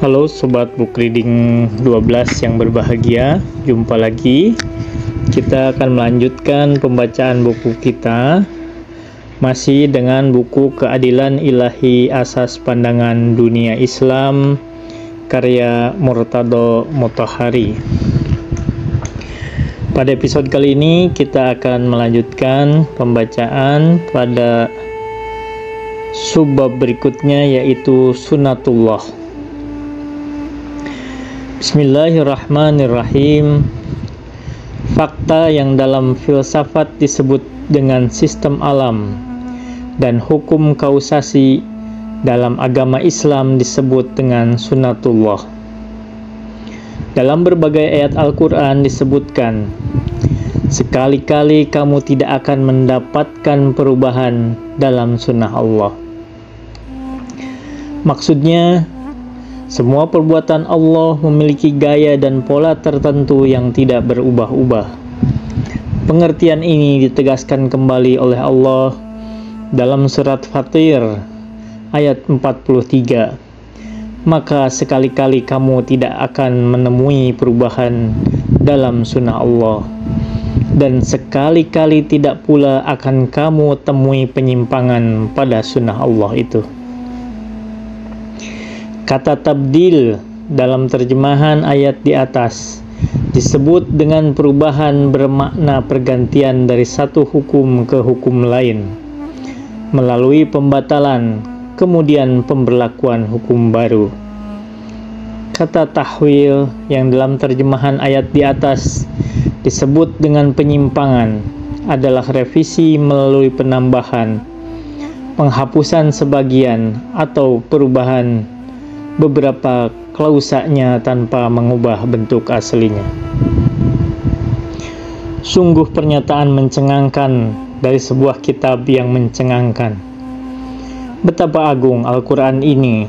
Halo Sobat Book Reading 12 yang berbahagia, jumpa lagi. Kita akan melanjutkan pembacaan buku kita, masih dengan buku Keadilan Ilahi Asas Pandangan Dunia Islam, karya Murtado Mutahari. Pada episode kali ini kita akan melanjutkan pembacaan pada subbab berikutnya, yaitu Sunnatullah. Bismillahirrahmanirrahim. Fakta yang dalam filsafat disebut dengan sistem alam dan hukum kausasi dalam agama Islam disebut dengan sunnatullah. Dalam berbagai ayat Al-Quran disebutkan, sekali-kali kamu tidak akan mendapatkan perubahan dalam sunnah Allah. Maksudnya, semua perbuatan Allah memiliki gaya dan pola tertentu yang tidak berubah-ubah. Pengertian ini ditegaskan kembali oleh Allah dalam surat Fatir ayat 43. Maka sekali-kali kamu tidak akan menemui perubahan dalam sunnah Allah, dan sekali-kali tidak pula akan kamu temui penyimpangan pada sunnah Allah itu. Kata tabdil dalam terjemahan ayat di atas disebut dengan perubahan bermakna pergantian dari satu hukum ke hukum lain melalui pembatalan, kemudian pemberlakuan hukum baru. Kata tahwil yang dalam terjemahan ayat di atas disebut dengan penyimpangan adalah revisi melalui penambahan, penghapusan sebagian, atau perubahan beberapa klausanya tanpa mengubah bentuk aslinya. Sungguh pernyataan mencengangkan dari sebuah kitab yang mencengangkan. Betapa agung Al-Quran ini.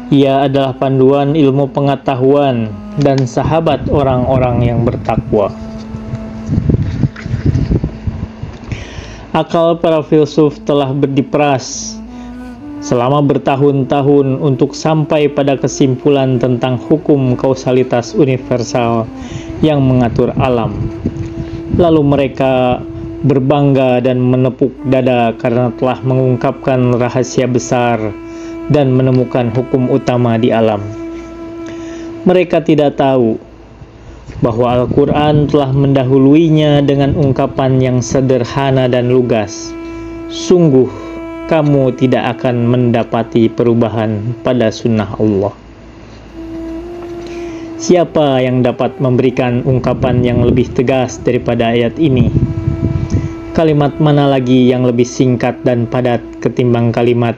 Ia adalah panduan ilmu pengetahuan dan sahabat orang-orang yang bertakwa. Akal para filsuf telah berdiperas selama bertahun-tahun untuk sampai pada kesimpulan tentang hukum kausalitas universal yang mengatur alam. Lalu mereka berbangga dan menepuk dada karena telah mengungkapkan rahasia besar dan menemukan hukum utama di alam. Mereka tidak tahu bahwa Al-Quran telah mendahuluinya dengan ungkapan yang sederhana dan lugas. Sungguh kamu tidak akan mendapati perubahan pada sunnah Allah. Siapa yang dapat memberikan ungkapan yang lebih tegas daripada ayat ini? Kalimat mana lagi yang lebih singkat dan padat ketimbang kalimat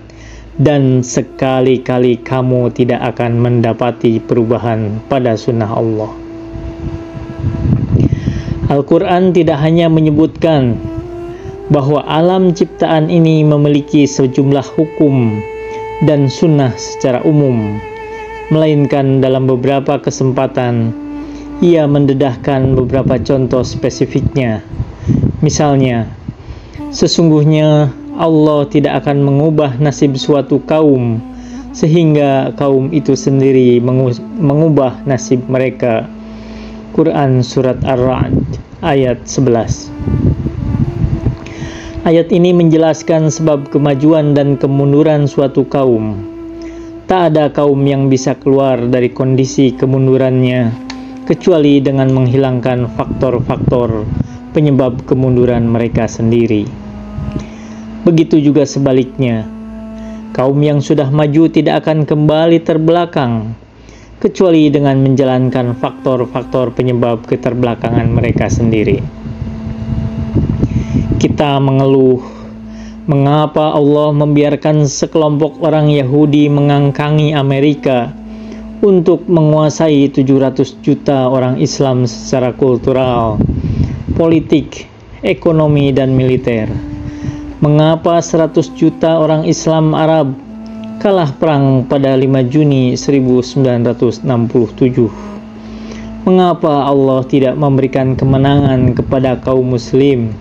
"dan sekali-kali kamu tidak akan mendapati perubahan pada sunnah Allah"? Al-Quran tidak hanya menyebutkan bahwa alam ciptaan ini memiliki sejumlah hukum dan sunnah secara umum, melainkan dalam beberapa kesempatan ia mendedahkan beberapa contoh spesifiknya. Misalnya, sesungguhnya Allah tidak akan mengubah nasib suatu kaum sehingga kaum itu sendiri mengubah nasib mereka. Quran Surat Ar-Ra'd ayat 11. Ayat ini menjelaskan sebab kemajuan dan kemunduran suatu kaum. Tak ada kaum yang bisa keluar dari kondisi kemundurannya kecuali dengan menghilangkan faktor-faktor penyebab kemunduran mereka sendiri. Begitu juga sebaliknya, kaum yang sudah maju tidak akan kembali terbelakang kecuali dengan menjalankan faktor-faktor penyebab keterbelakangan mereka sendiri. Kita mengeluh, mengapa Allah membiarkan sekelompok orang Yahudi mengangkangi Amerika untuk menguasai 700 juta orang Islam secara kultural, politik, ekonomi, dan militer? Mengapa 100 juta orang Islam Arab kalah perang pada 5 Juni 1967? Mengapa Allah tidak memberikan kemenangan kepada kaum muslim?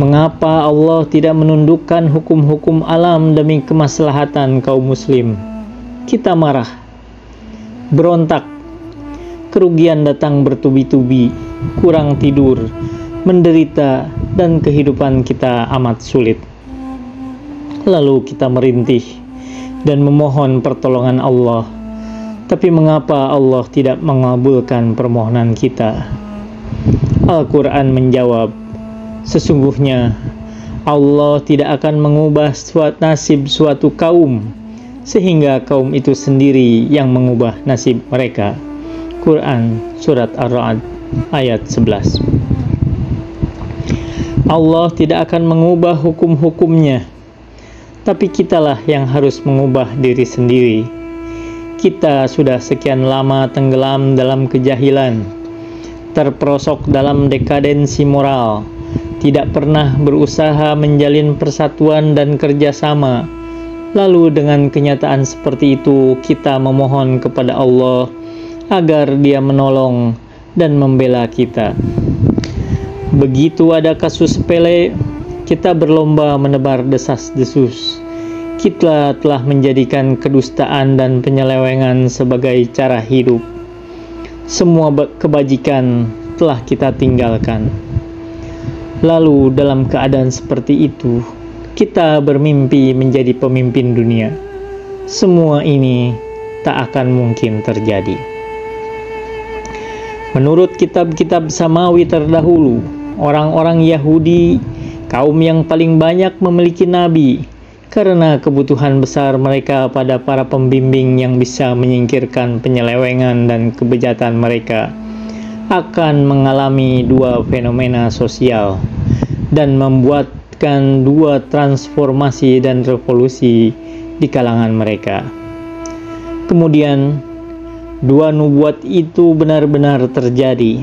Mengapa Allah tidak menundukkan hukum-hukum alam demi kemaslahatan kaum muslim? Kita marah berontak, kerugian datang bertubi-tubi, kurang tidur, menderita, dan kehidupan kita amat sulit. Lalu kita merintih dan memohon pertolongan Allah. Tapi mengapa Allah tidak mengabulkan permohonan kita? Al-Quran menjawab, sesungguhnya Allah tidak akan mengubah nasib suatu kaum, sehingga kaum itu sendiri yang mengubah nasib mereka. Quran Surat Ar-Ra'd ayat 11. Allah tidak akan mengubah hukum-hukumnya, tapi kitalah yang harus mengubah diri sendiri. Kita sudah sekian lama tenggelam dalam kejahilan, terperosok dalam dekadensi moral, tidak pernah berusaha menjalin persatuan dan kerjasama. Lalu dengan kenyataan seperti itu, kita memohon kepada Allah agar Dia menolong dan membela kita. Begitu ada kasus sepele, kita berlomba menebar desas-desus. Kita telah menjadikan kedustaan dan penyelewengan sebagai cara hidup. Semua kebajikan telah kita tinggalkan. Lalu dalam keadaan seperti itu, kita bermimpi menjadi pemimpin dunia. Semua ini tak akan mungkin terjadi. Menurut kitab-kitab Samawi terdahulu, orang-orang Yahudi, kaum yang paling banyak memiliki nabi, karena kebutuhan besar mereka pada para pembimbing yang bisa menyingkirkan penyelewengan dan kebejatan mereka, akan mengalami dua fenomena sosial dan membuatkan dua transformasi dan revolusi di kalangan mereka. Kemudian, dua nubuat itu benar-benar terjadi.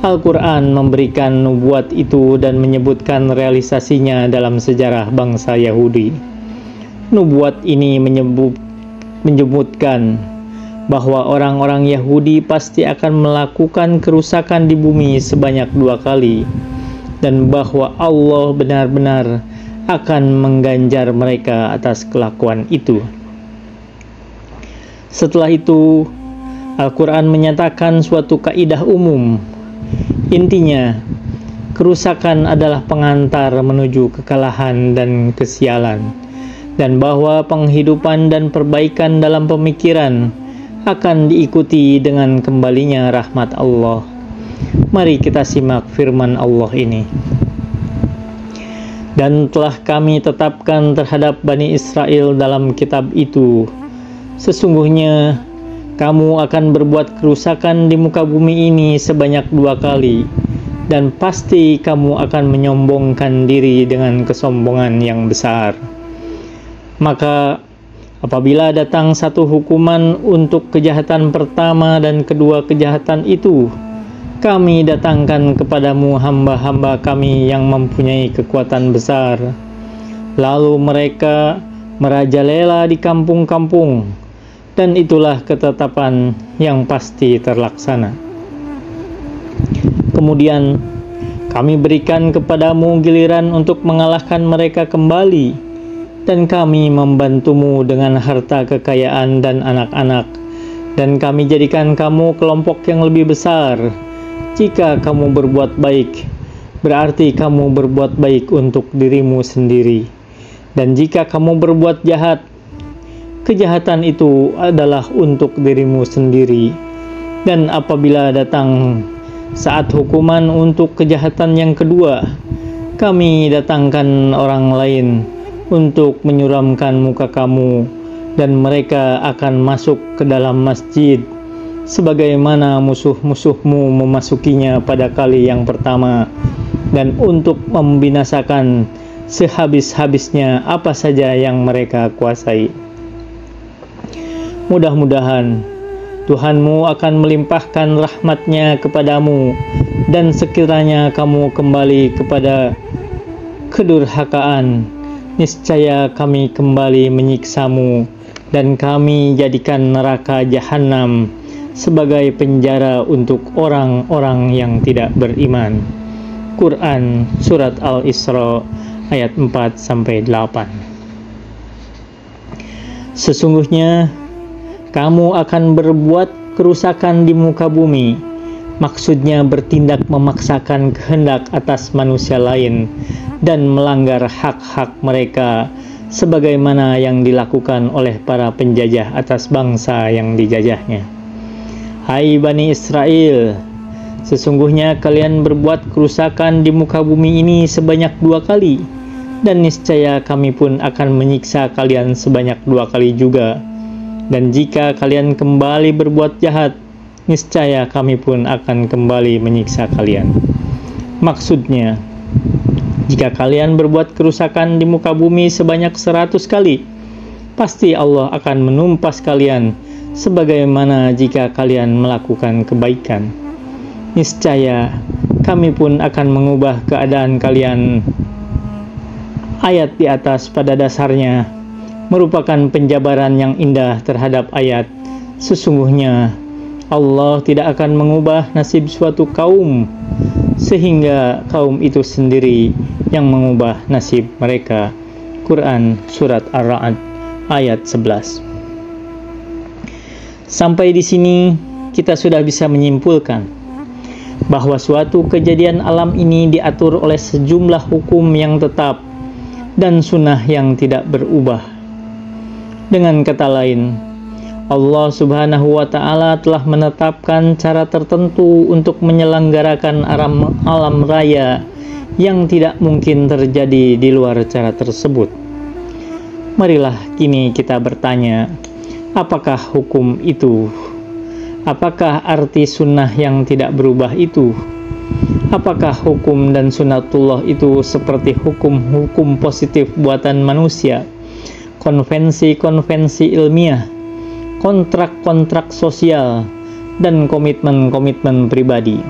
Al-Quran memberikan nubuat itu dan menyebutkan realisasinya dalam sejarah bangsa Yahudi. Nubuat ini menyebutkan bahwa orang-orang Yahudi pasti akan melakukan kerusakan di bumi sebanyak 2 kali, dan bahwa Allah benar-benar akan mengganjar mereka atas kelakuan itu. Setelah itu, Al-Quran menyatakan suatu kaidah umum. Intinya, kerusakan adalah pengantar menuju kekalahan dan kesialan, dan bahwa penghidupan dan perbaikan dalam pemikiran akan diikuti dengan kembalinya rahmat Allah. Mari kita simak firman Allah ini. Dan telah kami tetapkan terhadap Bani Israel dalam kitab itu, sesungguhnya kamu akan berbuat kerusakan di muka bumi ini sebanyak 2 kali, dan pasti kamu akan menyombongkan diri dengan kesombongan yang besar. Maka apabila datang satu hukuman untuk kejahatan pertama dan kedua kejahatan itu, kami datangkan kepadamu hamba-hamba kami yang mempunyai kekuatan besar. Lalu mereka merajalela di kampung-kampung, dan itulah ketetapan yang pasti terlaksana. Kemudian kami berikan kepadamu giliran untuk mengalahkan mereka kembali, dan kami membantumu dengan harta kekayaan dan anak-anak, dan kami jadikan kamu kelompok yang lebih besar. Jika kamu berbuat baik, berarti kamu berbuat baik untuk dirimu sendiri, dan jika kamu berbuat jahat, kejahatan itu adalah untuk dirimu sendiri. Dan apabila datang saat hukuman untuk kejahatan yang kedua, kami datangkan orang lain untuk menyuramkan muka kamu, dan mereka akan masuk ke dalam masjid sebagaimana musuh-musuhmu memasukinya pada kali yang pertama, dan untuk membinasakan sehabis-habisnya apa saja yang mereka kuasai. Mudah-mudahan Tuhanmu akan melimpahkan rahmat-Nya kepadamu, dan sekiranya kamu kembali kepada kedurhakaan, niscaya kami kembali menyiksamu, dan kami jadikan neraka jahanam sebagai penjara untuk orang-orang yang tidak beriman. Quran Surat Al-Isra ayat 4-8. Sesungguhnya kamu akan berbuat kerusakan di muka bumi. Maksudnya bertindak memaksakan kehendak atas manusia lain dan melanggar hak-hak mereka sebagaimana yang dilakukan oleh para penjajah atas bangsa yang dijajahnya. Hai Bani Israel, sesungguhnya kalian berbuat kerusakan di muka bumi ini sebanyak 2 kali, dan niscaya kami pun akan menyiksa kalian sebanyak 2 kali juga. Dan jika kalian kembali berbuat jahat, niscaya kami pun akan kembali menyiksa kalian. Maksudnya, jika kalian berbuat kerusakan di muka bumi sebanyak 100 kali, pasti Allah akan menumpas kalian sebagaimana jika kalian melakukan kebaikan. Niscaya kami pun akan mengubah keadaan kalian. Ayat di atas pada dasarnya merupakan penjabaran yang indah terhadap ayat. Sesungguhnya Allah tidak akan mengubah nasib suatu kaum sehingga kaum itu sendiri yang mengubah nasib mereka. Quran Surat Ar-Ra'd ayat 11. Sampai di sini kita sudah bisa menyimpulkan bahwa suatu kejadian alam ini diatur oleh sejumlah hukum yang tetap dan sunnah yang tidak berubah. Dengan kata lain, Allah Subhanahu wa Ta'ala telah menetapkan cara tertentu untuk menyelenggarakan alam raya yang tidak mungkin terjadi di luar cara tersebut. Marilah kini kita bertanya, apakah hukum itu? Apakah arti sunnah yang tidak berubah itu? Apakah hukum dan sunnatullah itu seperti hukum-hukum positif buatan manusia, konvensi-konvensi ilmiah, kontrak-kontrak sosial, dan komitmen-komitmen pribadi?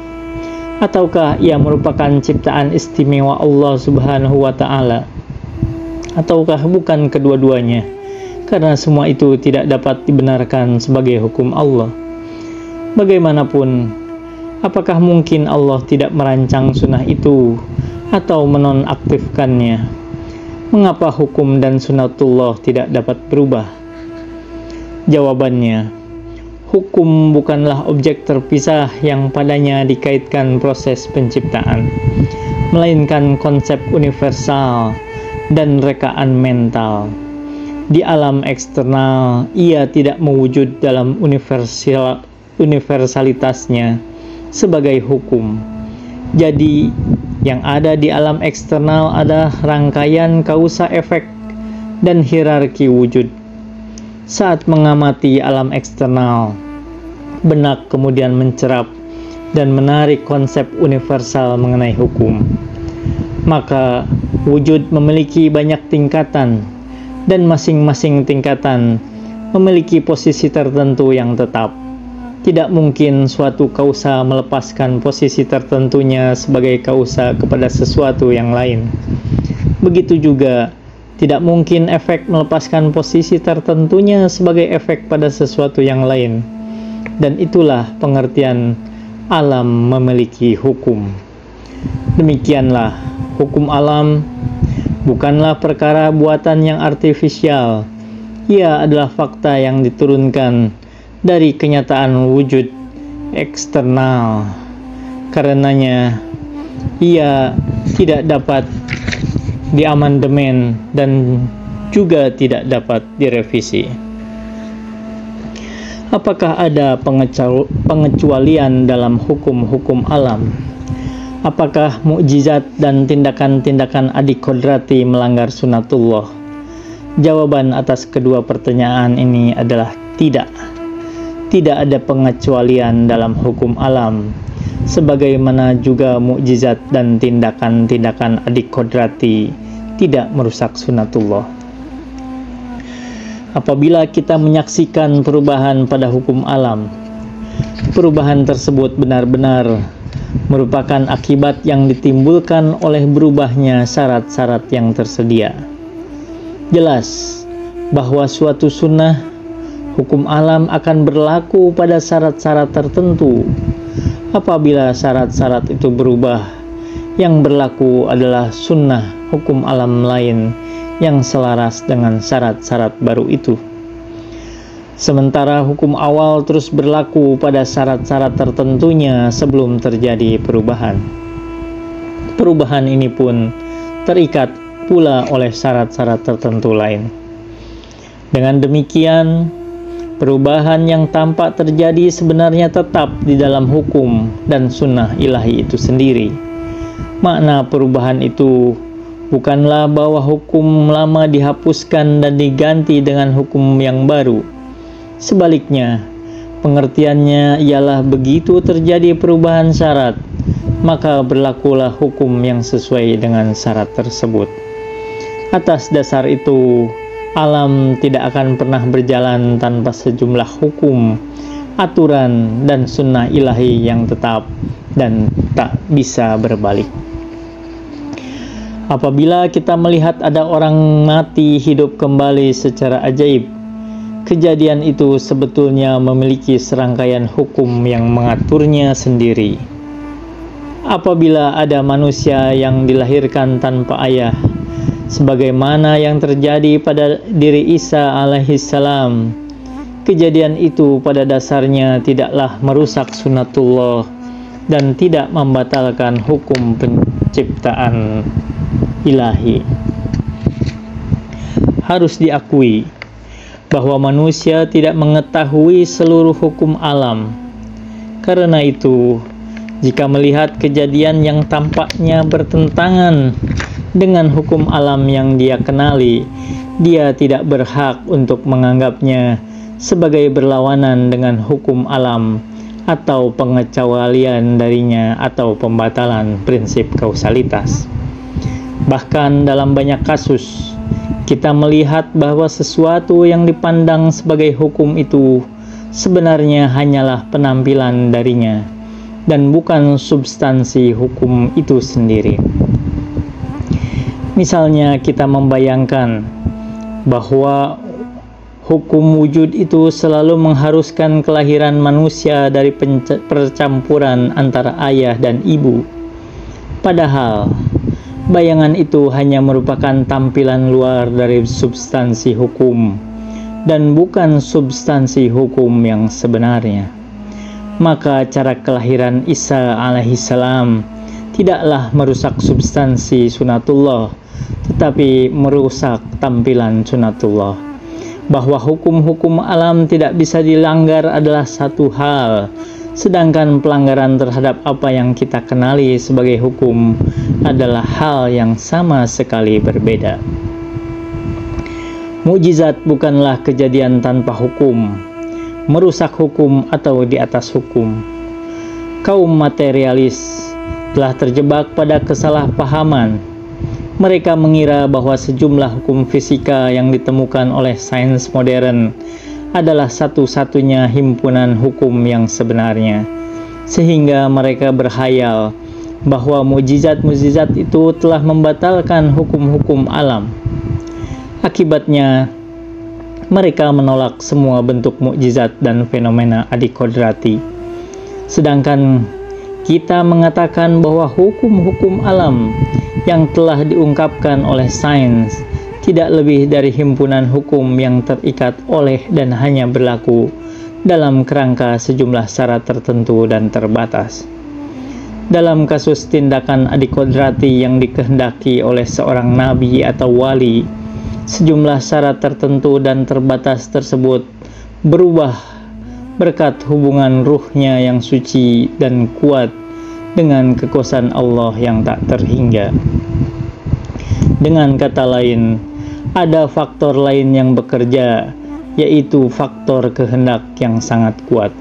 Ataukah ia merupakan ciptaan istimewa Allah Subhanahu wa Ta'ala? Ataukah bukan kedua-duanya? Karena semua itu tidak dapat dibenarkan sebagai hukum Allah. Bagaimanapun, apakah mungkin Allah tidak merancang sunnah itu atau menonaktifkannya? Mengapa hukum dan sunnatullah tidak dapat berubah? Jawabannya, hukum bukanlah objek terpisah yang padanya dikaitkan proses penciptaan, melainkan konsep universal dan rekaan mental. Di alam eksternal, ia tidak mewujud dalam universalitasnya sebagai hukum. Jadi, yang ada di alam eksternal adalah rangkaian kausa efek dan hierarki wujud. Saat mengamati alam eksternal, benak kemudian mencerap dan menarik konsep universal mengenai hukum. Maka, wujud memiliki banyak tingkatan, dan masing-masing tingkatan memiliki posisi tertentu yang tetap. Tidak mungkin suatu kausa melepaskan posisi tertentunya sebagai kausa kepada sesuatu yang lain. Begitu juga, tidak mungkin efek melepaskan posisi tertentunya sebagai efek pada sesuatu yang lain. Dan itulah pengertian alam memiliki hukum. Demikianlah, hukum alam bukanlah perkara buatan yang artifisial. Ia adalah fakta yang diturunkan dari kenyataan wujud eksternal. Karenanya, ia tidak dapat diamandemen dan juga tidak dapat direvisi. Apakah ada pengecualian dalam hukum-hukum alam? Apakah mukjizat dan tindakan-tindakan adikodrati melanggar sunnatullah? Jawaban atas kedua pertanyaan ini adalah tidak. Tidak ada pengecualian dalam hukum alam, sebagaimana juga mukjizat dan tindakan-tindakan adikodrati tidak merusak sunnatullah. Apabila kita menyaksikan perubahan pada hukum alam, perubahan tersebut benar-benar merupakan akibat yang ditimbulkan oleh berubahnya syarat-syarat yang tersedia. Jelas bahwa suatu sunnah hukum alam akan berlaku pada syarat-syarat tertentu. Apabila syarat-syarat itu berubah, yang berlaku adalah sunnah hukum alam lain yang selaras dengan syarat-syarat baru itu. Sementara hukum awal terus berlaku pada syarat-syarat tertentunya sebelum terjadi perubahan. Perubahan ini pun terikat pula oleh syarat-syarat tertentu lain. Dengan demikian, perubahan yang tampak terjadi sebenarnya tetap di dalam hukum dan sunnah ilahi itu sendiri. Makna perubahan itu bukanlah bahwa hukum lama dihapuskan dan diganti dengan hukum yang baru. Sebaliknya, pengertiannya ialah begitu terjadi perubahan syarat, maka berlakulah hukum yang sesuai dengan syarat tersebut. Atas dasar itu, alam tidak akan pernah berjalan tanpa sejumlah hukum, aturan, dan sunnah ilahi yang tetap dan tak bisa berbalik. Apabila kita melihat ada orang mati hidup kembali secara ajaib, kejadian itu sebetulnya memiliki serangkaian hukum yang mengaturnya sendiri. Apabila ada manusia yang dilahirkan tanpa ayah, sebagaimana yang terjadi pada diri Isa alaihissalam, kejadian itu pada dasarnya tidaklah merusak sunatullah dan tidak membatalkan hukum penciptaan ilahi. Harus diakui bahwa manusia tidak mengetahui seluruh hukum alam. Karena itu, jika melihat kejadian yang tampaknya bertentangan dengan hukum alam yang dia kenali, dia tidak berhak untuk menganggapnya sebagai berlawanan dengan hukum alam atau pengecualian darinya atau pembatalan prinsip kausalitas. Bahkan dalam banyak kasus, kita melihat bahwa sesuatu yang dipandang sebagai hukum itu sebenarnya hanyalah penampilan darinya dan bukan substansi hukum itu sendiri. Misalnya kita membayangkan bahwa hukum wujud itu selalu mengharuskan kelahiran manusia dari percampuran antara ayah dan ibu. Padahal bayangan itu hanya merupakan tampilan luar dari substansi hukum dan bukan substansi hukum yang sebenarnya. Maka cara kelahiran Isa alaihissalam tidaklah merusak substansi sunatullah, tetapi merusak tampilan sunatullah. Bahwa hukum-hukum alam tidak bisa dilanggar adalah satu hal, sedangkan pelanggaran terhadap apa yang kita kenali sebagai hukum adalah hal yang sama sekali berbeda. Mukjizat bukanlah kejadian tanpa hukum, merusak hukum atau di atas hukum. Kaum materialis telah terjebak pada kesalahpahaman. Mereka mengira bahwa sejumlah hukum fisika yang ditemukan oleh sains modern adalah satu-satunya himpunan hukum yang sebenarnya, sehingga mereka berkhayal bahwa mukjizat-mukjizat itu telah membatalkan hukum-hukum alam. Akibatnya, mereka menolak semua bentuk mukjizat dan fenomena adikodrati. Sedangkan kita mengatakan bahwa hukum-hukum alam yang telah diungkapkan oleh sains tidak lebih dari himpunan hukum yang terikat oleh dan hanya berlaku dalam kerangka sejumlah syarat tertentu dan terbatas. Dalam kasus tindakan adikodrati yang dikehendaki oleh seorang nabi atau wali, sejumlah syarat tertentu dan terbatas tersebut berubah berkat hubungan ruhnya yang suci dan kuat dengan kekuasaan Allah yang tak terhingga. Dengan kata lain, ada faktor lain yang bekerja, yaitu faktor kehendak yang sangat kuat.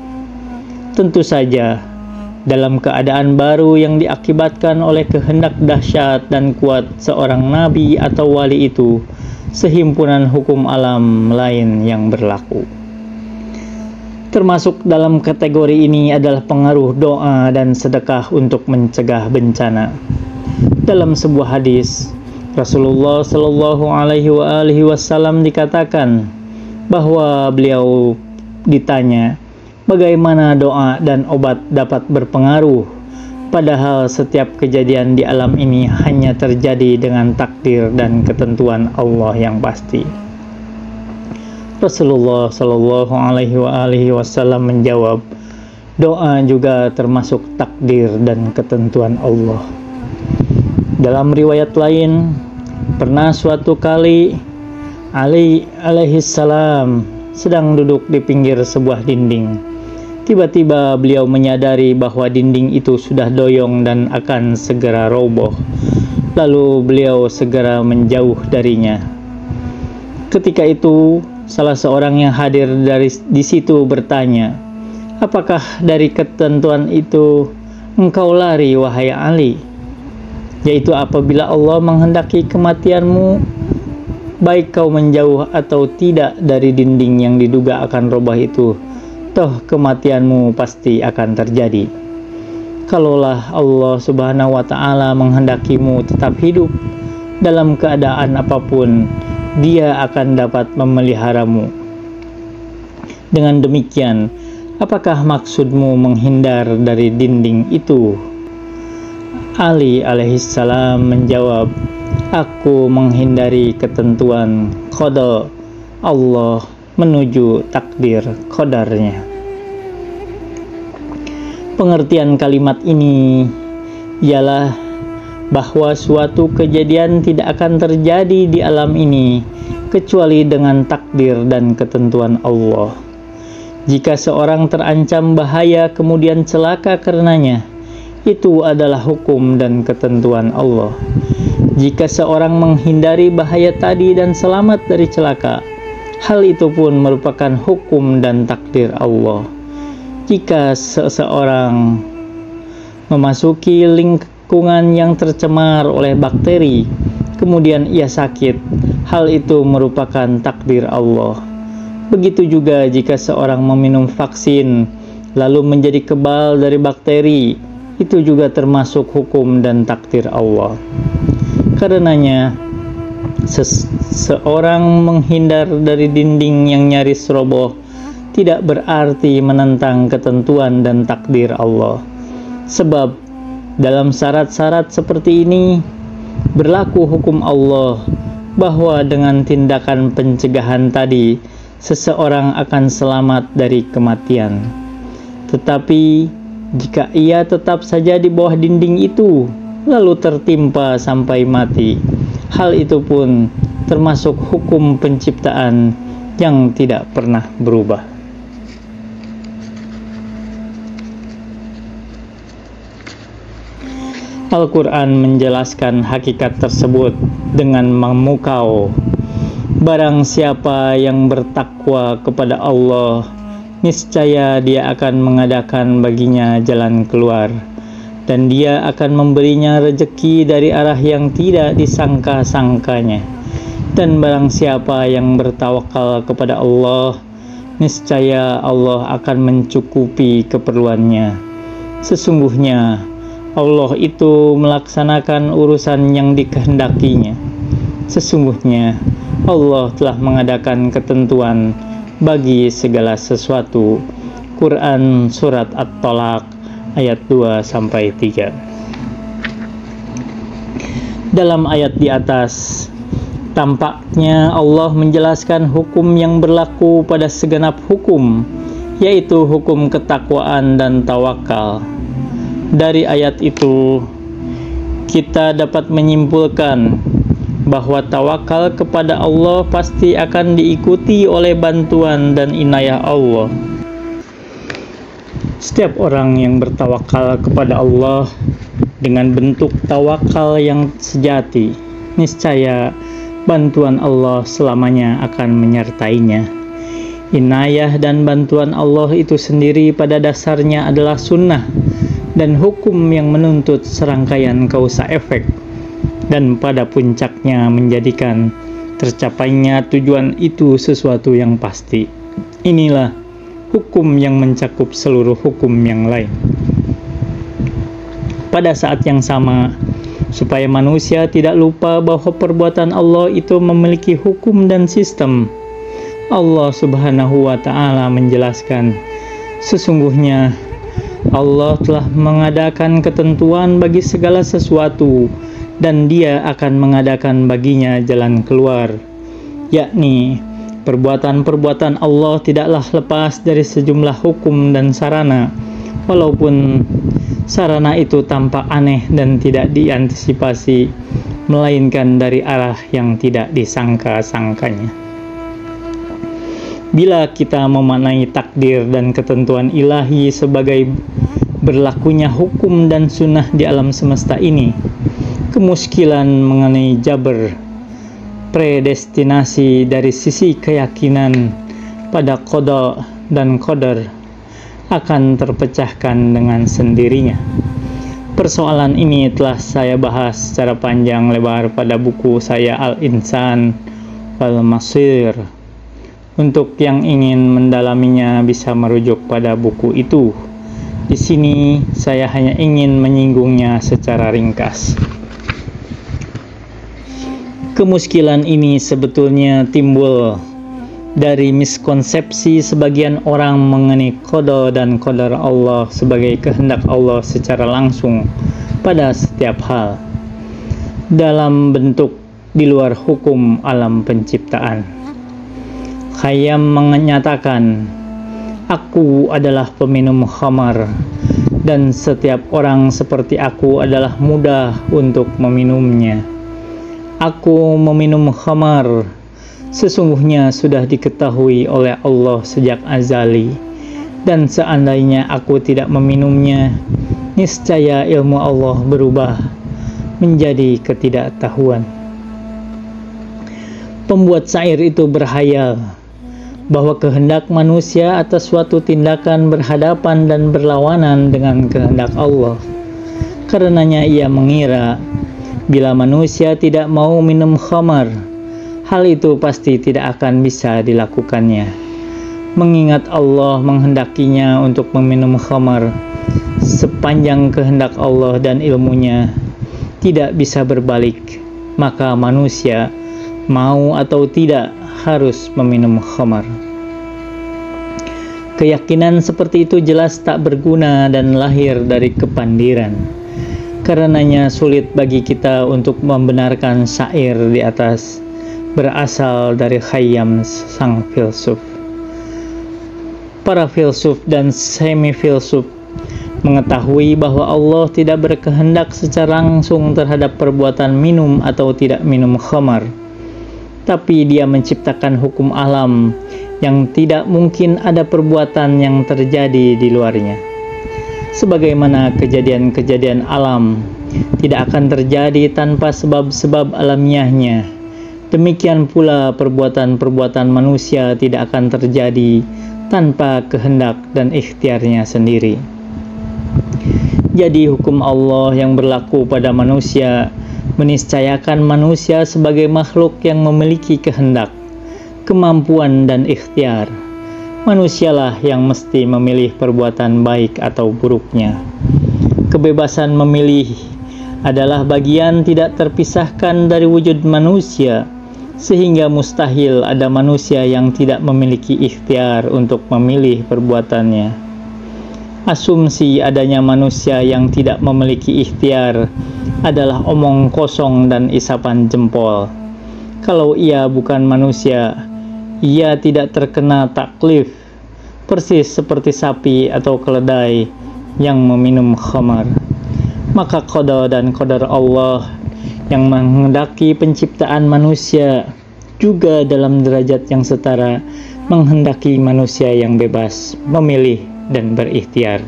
Tentu saja, dalam keadaan baru yang diakibatkan oleh kehendak dahsyat dan kuat seorang nabi atau wali itu, sehimpunan hukum alam lain yang berlaku. Termasuk dalam kategori ini adalah pengaruh doa dan sedekah untuk mencegah bencana. Dalam sebuah hadis, Rasulullah Shallallahu Alaihi Wasallam dikatakan bahwa beliau ditanya bagaimana doa dan obat dapat berpengaruh, padahal setiap kejadian di alam ini hanya terjadi dengan takdir dan ketentuan Allah yang pasti. Rasulullah Shallallahu Alaihi Wasallam menjawab, doa juga termasuk takdir dan ketentuan Allah. Dalam riwayat lain, pernah suatu kali Ali alaihissalam sedang duduk di pinggir sebuah dinding. Tiba-tiba beliau menyadari bahwa dinding itu sudah doyong dan akan segera roboh. Lalu beliau segera menjauh darinya. Ketika itu, salah seorang yang hadir di situ bertanya, "Apakah dari ketentuan itu engkau lari, wahai Ali? Yaitu apabila Allah menghendaki kematianmu, baik kau menjauh atau tidak dari dinding yang diduga akan roboh itu, toh kematianmu pasti akan terjadi. Kalaulah Allah Subhanahu wa Ta'ala menghendakimu tetap hidup dalam keadaan apapun, Dia akan dapat memeliharamu. Dengan demikian, apakah maksudmu menghindar dari dinding itu?" Ali alaihissalam menjawab, "Aku menghindari ketentuan qada Allah menuju takdir qadarnya." Pengertian kalimat ini ialah bahwa suatu kejadian tidak akan terjadi di alam ini kecuali dengan takdir dan ketentuan Allah. Jika seorang terancam bahaya kemudian celaka karenanya, itu adalah hukum dan ketentuan Allah. Jika seorang menghindari bahaya tadi dan selamat dari celaka, hal itu pun merupakan hukum dan takdir Allah. Jika seseorang memasuki lingkungan yang tercemar oleh bakteri, kemudian ia sakit, hal itu merupakan takdir Allah. Begitu juga jika seorang meminum vaksin lalu menjadi kebal dari bakteri, itu juga termasuk hukum dan takdir Allah. Karenanya, seseorang menghindar dari dinding yang nyaris roboh tidak berarti menentang ketentuan dan takdir Allah. Sebab dalam syarat-syarat seperti ini berlaku hukum Allah bahwa dengan tindakan pencegahan tadi seseorang akan selamat dari kematian. Tetapi jika ia tetap saja di bawah dinding itu lalu tertimpa sampai mati, hal itu pun termasuk hukum penciptaan yang tidak pernah berubah. Al-Quran menjelaskan hakikat tersebut dengan memukau, barang siapa yang bertakwa kepada Allah, niscaya Dia akan mengadakan baginya jalan keluar, dan Dia akan memberinya rezeki dari arah yang tidak disangka-sangkanya. Dan barang siapa yang bertawakal kepada Allah, niscaya Allah akan mencukupi keperluannya. Sesungguhnya Allah itu melaksanakan urusan yang dikehendakinya. Sesungguhnya Allah telah mengadakan ketentuan bagi segala sesuatu. Quran Surat At-Tolak ayat 2-3. Dalam ayat di atas, tampaknya Allah menjelaskan hukum yang berlaku pada segenap hukum, yaitu hukum ketakwaan dan tawakal. Dari ayat itu, kita dapat menyimpulkan bahwa tawakal kepada Allah pasti akan diikuti oleh bantuan dan inayah Allah. Setiap orang yang bertawakal kepada Allah dengan bentuk tawakal yang sejati, niscaya bantuan Allah selamanya akan menyertainya. Inayah dan bantuan Allah itu sendiri pada dasarnya adalah sunnah dan hukum yang menuntut serangkaian kausa efek, dan pada puncaknya menjadikan tercapainya tujuan itu sesuatu yang pasti. Inilah hukum yang mencakup seluruh hukum yang lain. Pada saat yang sama, supaya manusia tidak lupa bahwa perbuatan Allah itu memiliki hukum dan sistem, Allah Subhanahu wa Ta'ala menjelaskan, sesungguhnya Allah telah mengadakan ketentuan bagi segala sesuatu, dan Dia akan mengadakan baginya jalan keluar, yakni Perbuatan-perbuatan Allah tidaklah lepas dari sejumlah hukum dan sarana, walaupun sarana itu tampak aneh dan tidak diantisipasi, melainkan dari arah yang tidak disangka-sangkanya. Bila kita memaknai takdir dan ketentuan ilahi sebagai berlakunya hukum dan sunnah di alam semesta ini, kemuskilan mengenai jaber predestinasi dari sisi keyakinan pada qada dan qadar akan terpecahkan dengan sendirinya. Persoalan ini telah saya bahas secara panjang lebar pada buku saya Al-Insan wal Masir. Untuk yang ingin mendalaminya bisa merujuk pada buku itu. Di sini saya hanya ingin menyinggungnya secara ringkas. Kemuskilan ini sebetulnya timbul dari miskonsepsi sebagian orang mengenai qada dan qadar Allah sebagai kehendak Allah secara langsung pada setiap hal dalam bentuk di luar hukum alam penciptaan. Khayyam menyatakan, "Aku adalah peminum khamar dan setiap orang seperti aku adalah mudah untuk meminumnya. Aku meminum khamar sesungguhnya sudah diketahui oleh Allah sejak azali, dan seandainya aku tidak meminumnya, niscaya ilmu Allah berubah menjadi ketidaktahuan." Pembuat syair itu berhayal bahwa kehendak manusia atas suatu tindakan berhadapan dan berlawanan dengan kehendak Allah. Karenanya ia mengira bila manusia tidak mau minum khamar, hal itu pasti tidak akan bisa dilakukannya. Mengingat Allah menghendakinya untuk meminum khamar, sepanjang kehendak Allah dan ilmunya tidak bisa berbalik, maka manusia mau atau tidak harus meminum khamar. Keyakinan seperti itu jelas tak berguna dan lahir dari kepandiran. Karenanya sulit bagi kita untuk membenarkan syair di atas berasal dari Khayyam sang filsuf. Para filsuf dan semi-filsuf mengetahui bahwa Allah tidak berkehendak secara langsung terhadap perbuatan minum atau tidak minum khamar, tapi Dia menciptakan hukum alam yang tidak mungkin ada perbuatan yang terjadi di luarnya. Sebagaimana kejadian-kejadian alam tidak akan terjadi tanpa sebab-sebab alamiahnya, demikian pula perbuatan-perbuatan manusia tidak akan terjadi tanpa kehendak dan ikhtiarnya sendiri. Jadi hukum Allah yang berlaku pada manusia meniscayakan manusia sebagai makhluk yang memiliki kehendak, kemampuan dan ikhtiar. Manusialah yang mesti memilih perbuatan baik atau buruknya. Kebebasan memilih adalah bagian tidak terpisahkan dari wujud manusia, sehingga mustahil ada manusia yang tidak memiliki ikhtiar untuk memilih perbuatannya. Asumsi adanya manusia yang tidak memiliki ikhtiar adalah omong kosong dan isapan jempol. Kalau ia bukan manusia, ia tidak terkena taklif, persis seperti sapi atau keledai yang meminum khamar. Maka qada dan qadar Allah yang menghendaki penciptaan manusia juga dalam derajat yang setara menghendaki manusia yang bebas memilih dan berikhtiar.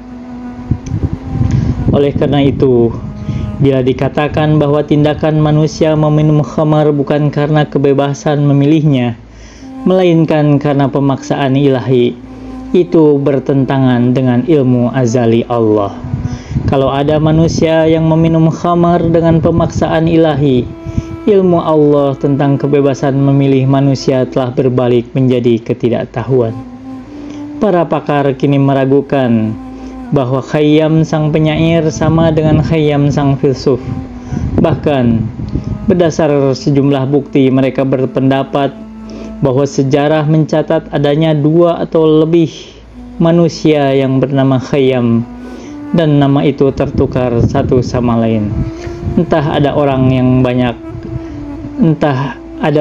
Oleh karena itu, bila dikatakan bahwa tindakan manusia meminum khamar bukan karena kebebasan memilihnya, melainkan karena pemaksaan ilahi, itu bertentangan dengan ilmu azali Allah. Kalau ada manusia yang meminum khamar dengan pemaksaan ilahi, ilmu Allah tentang kebebasan memilih manusia telah berbalik menjadi ketidaktahuan. Para pakar kini meragukan bahwa Khayyam sang penyair sama dengan Khayyam sang filsuf. Bahkan, berdasar sejumlah bukti, mereka berpendapat bahwa sejarah mencatat adanya 2 atau lebih manusia yang bernama Khayyam, dan nama itu tertukar satu sama lain. Entah ada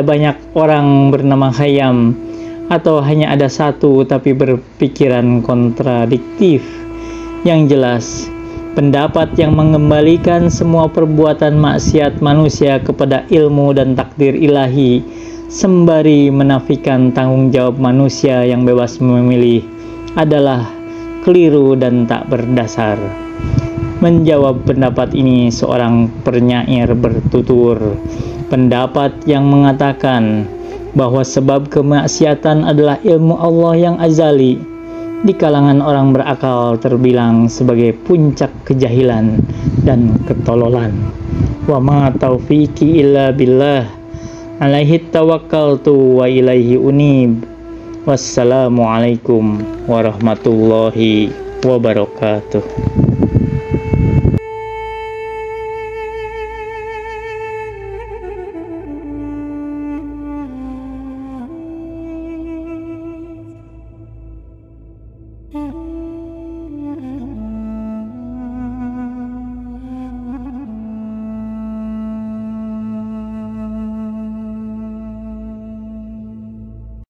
banyak orang bernama Khayyam atau hanya ada satu tapi berpikiran kontradiktif? Yang jelas, pendapat yang mengembalikan semua perbuatan maksiat manusia kepada ilmu dan takdir ilahi, sembari menafikan tanggung jawab manusia yang bebas memilih, adalah keliru dan tak berdasar. Menjawab pendapat ini, seorang penyair bertutur pendapat yang mengatakan bahwa sebab kemaksiatan adalah ilmu Allah yang azali, di kalangan orang berakal terbilang sebagai puncak kejahilan dan ketololan. Wa ma taufiqi illa billah, alaihi tawakkaltu wa ilaihi unib. Wassalamualaikum warahmatullahi wabarakatuh.